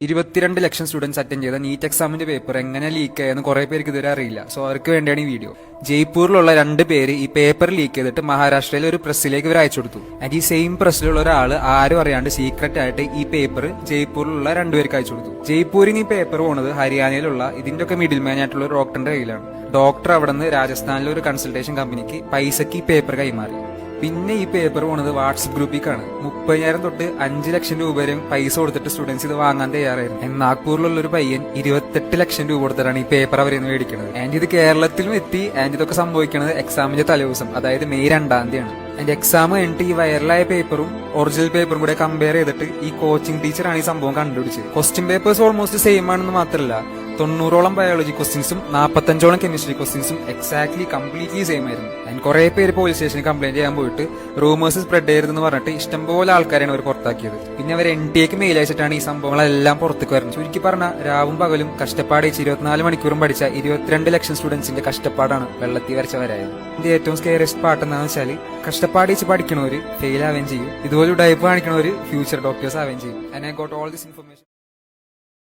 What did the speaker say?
22 ലക്ഷം students attend ചെയ്ത NEET എക്സാമിന്റെ paper എങ്ങനെ ലീക്ക് ആയെന്ന് കുറെ പേർക്ക് ഇതുവരെ അറിയില്ല. സോ അവർക്ക് വേണ്ടിയാണ് ഈ വീഡിയോ. ജയ്പൂരിലുള്ള 2 പേര് ഈ പേപ്പർ ലീക്ക് ചെയ്തിട്ട് മഹാരാഷ്ട്രയിലെ ഒരു പ്രസ്സിലേക്ക് ഇവർ അയച്ചു കൊടുത്തു. ആൻഡ് ഈ സെയിം പ്രസ്സിലുള്ള ഒരാൾ ആരും അറിയാണ്ട് സീക്രട്ട് ആയിട്ട് ഈ പേപ്പർ ജയ്പൂരിലുള്ള 2 പേർക്ക് അയച്ചു കൊടുത്തു. ജയ്പൂരിൽ ഈ പേപ്പർ പോണത് ഹരിയാനയിലുള്ള ഇതിന്റെ ഒക്കെ മിഡിൽ മാൻ ആയിട്ടുള്ള ഒരു ഡോക്ടറിന്റെ കയ്യിലാണ്. ഡോക്ടർ അവിടെ നിന്ന് രാജസ്ഥാനിലെ ഒരു കൺസൾട്ടേഷൻ കമ്പനിക്ക് പൈസക്ക് ഈ പേപ്പർ കൈമാറി. പിന്നെ ഈ പേപ്പർ പോണത് വാട്സ്ആപ്പ് ഗ്രൂപ്പിലേക്കാണ്. 30,000 തൊട്ട് 5 ലക്ഷം രൂപ വരെയും പൈസ കൊടുത്തിട്ട് സ്റ്റുഡൻസ് ഇത് വാങ്ങാൻ തയ്യാറായിരുന്നു. നാഗ്പൂരിലുള്ള ഒരു പയ്യൻ 28 ലക്ഷം രൂപ കൊടുത്തിട്ടാണ് ഈ പേപ്പർ അവരെ മേടിക്കുന്നത്. ആൻഡ് ഇത് കേരളത്തിലും എത്തി. ആൻഡ് ഇതൊക്കെ സംഭവിക്കുന്നത് എക്സാമിന്റെ തലേദിവസം, അതായത് മെയ് 2-ാം തീയതിയാണ്. ആൻഡ് എക്സാം കഴിഞ്ഞിട്ട് ഈ വൈറലായ പേപ്പറും ഒറിജിനൽ പേപ്പറും കൂടെ കമ്പയർ ചെയ്തിട്ട് ഈ കോച്ചിങ് ടീച്ചറാണ് ഈ സംഭവം കണ്ടുപിടിച്ചത്. ക്വസ്റ്റ്യൻ പേപ്പേഴ്സ് ഓൾമോസ്റ്റ് സെയിം ആണെന്ന് മാത്രമല്ല, 90ഓളം ബയോളജി ക്വസ്റ്റ്യൻസും 45ഓളം കെമിസ്ട്രി ക്വസ്റ്റ്യൻസും എക്സാക്ട്ലി കംപ്ലീറ്റ്ലി സെയിം ആയിരുന്നു. ആൻഡ് കുറെ പേര് പോലീസ് സ്റ്റേഷനിൽ കംപ്ലൈന്റ് ചെയ്യാൻ പോയിട്ട് റൂമേഴ്സ് സ്പ്രെഡ് ചെയ്യരുതെന്ന് പറഞ്ഞിട്ട് ഇഷ്ടംപോലെ ആൾക്കാരാണ് അവർ പുറത്താക്കിയത്. പിന്നെ അവർ NTA മെയിൽ അയച്ചിട്ടാണ് ഈ സംഭവങ്ങളെല്ലാം പുറത്തേക്ക് വരുന്നത്. ചുരുക്കി പറഞ്ഞാൽ രാവും പകലും കഷ്ടപ്പാടിച്ച് 24 മണിക്കൂറും പഠിച്ച 22 ലക്ഷം സ്റ്റുഡൻസിന്റെ കഷ്ടപ്പാടാണ് വെള്ളത്തിൽ വരച്ചവരായത്. ഇതിന്റെ ഏറ്റവും സ്കെയറസ്റ്റ് പാട്ട് എന്താണെന്ന് വെച്ചാൽ, കഷ്ടപ്പാടിച്ച് പഠിക്കണവര് ഫെയിൽ ആവുകയും ചെയ്യും, ഇതുപോലെ ടൈപ്പ് കാണിക്കണവര് ഫ്യൂച്ചർ ഡോക്ടേഴ്സ് ആവുകയും ചെയ്യും. And I got all this information.